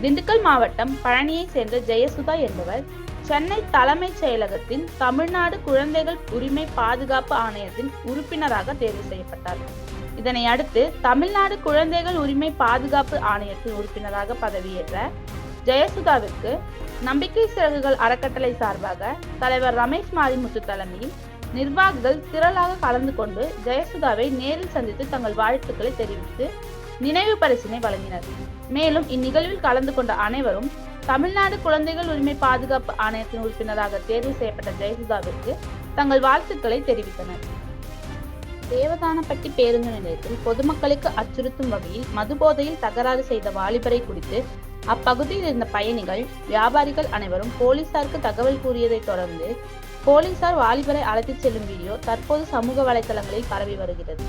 திண்டுக்கல் மாவட்டம் பழனியை சேர்ந்த ஜெயசுதா என்பவர் சென்னை தலைமைச் செயலகத்தின் தமிழ்நாடு குழந்தைகள் உரிமை பாதுகாப்பு ஆணையத்தின் உறுப்பினராக தேர்வு செய்யப்பட்டார். இதனை அடுத்து தமிழ்நாடு குழந்தைகள் உரிமை பாதுகாப்பு ஆணையத்தின் உறுப்பினராக பதவியேற்ற ஜெயசுதாவிற்கு நம்பிக்கை சிறகுகள் அறக்கட்டளை சார்பாக தலைவர் ரமேஷ் மாரிமுத்து தலைமையில் நிர்வாகிகள் திரளாக கலந்து கொண்டு ஜெயசுதாவை நேரில் சந்தித்து தங்கள் வாழ்த்துக்களை தெரிவித்து நினைவு பரிசினை வழங்கினர். மேலும் இந்நிகழ்வில் கலந்து கொண்ட அனைவரும் தமிழ்நாடு குழந்தைகள் உரிமை பாதுகாப்பு ஆணையத்தின் உறுப்பினராக தேர்வு செய்யப்பட்ட ஜெயசுதாவிற்கு தங்கள் வாழ்த்துக்களை தெரிவித்தனர். தேவதானப்பட்டி பேருந்து நிலையத்தில் பொதுமக்களுக்கு அச்சுறுத்தும் வகையில் மதுபோதையில் தகராறு செய்த வாலிபரை குறித்து அப்பகுதியில் இருந்த பயணிகள், வியாபாரிகள் அனைவரும் போலீசாருக்கு தகவல் கூறியதை தொடர்ந்து போலீசார் வாலிபரை அழைத்துச் செல்லும் வீடியோ தற்போது சமூக வலைதளங்களில் பரவி வருகிறது.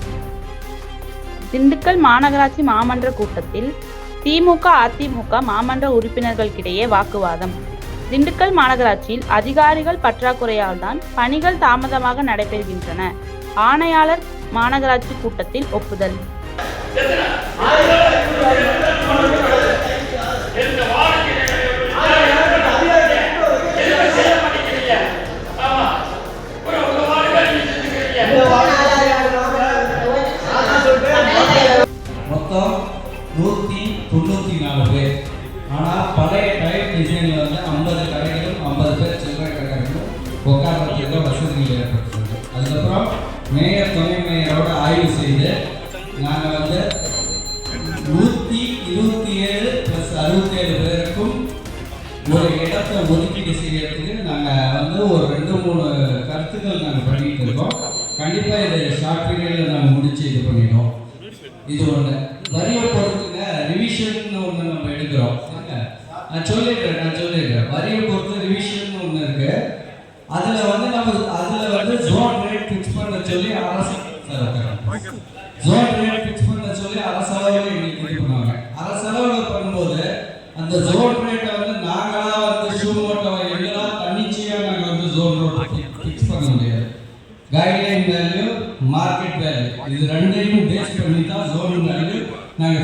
திண்டுக்கல் மாநகராட்சி மாமன்ற கூட்டத்தில் திமுக, அதிமுக மாமன்ற உறுப்பினர்களுக்கிடையே வாக்குவாதம். திண்டுக்கல் மாநகராட்சியில் அதிகாரிகள் பற்றாக்குறையால் தான் பணிகள் தாமதமாக நடைபெறுகின்றன. ஆணையாளர் மாநகராட்சி கூட்டத்தில் ஒப்புதல். மொத்தம் 194 பேர். ஆனால் பழைய டைப் டிசைனில் வந்து 50 கடைகளும் 50 பேர் சில்லறை கடைகளும் உட்கார்றதுக்கு வசதிகள் ஏற்படுத்துறது. அதுக்கப்புறம் மேயர், துணை மேயரோட ஆய்வு செய்து நாங்கள் வந்து 127 + 67 பேருக்கும் ஒரு இடத்தை ஒதுக்கீடு செய்யறதுக்கு நாங்கள் வந்து ஒரு 2-3 கருத்துக்கள் நாங்கள் பண்ணிட்டு இருக்கோம். கண்டிப்பாக இது ஷார்ட் பீரியடில் நாங்கள் முடிச்சு இது பண்ணிடுவோம். இது ஒன்று. வரியை பொறுத்துங்க ரிவிஷன் ஒன்று நம்ம எடுக்கிறோம். நான் சொல்லிடுறேன். வரியை பொறுத்து ரிவிஷன் ஒன்று இருக்கு. அதில் வந்து ஜோன் ரேட் ஃபிக்ஸ் பண்ண சொல்லி அரசளவில் எங்களுக்கு இது பண்ணுவாங்க. அரசளவில் பண்ணும்போது அந்த ஜோன் ரேட்டை வந்து நாங்களாக வந்து ஷூமோட்டோவை எல்லாம் தன்னிச்சையாக நாங்கள் வந்து ஜோன் ரோட் ஃபிக்ஸ் பண்ண முடியாது. கைட்லைன் வேல்யூ, மார்க்கெட் வேல்யூ இது ரெண்டையும் பேஸ் பண்ணி தான்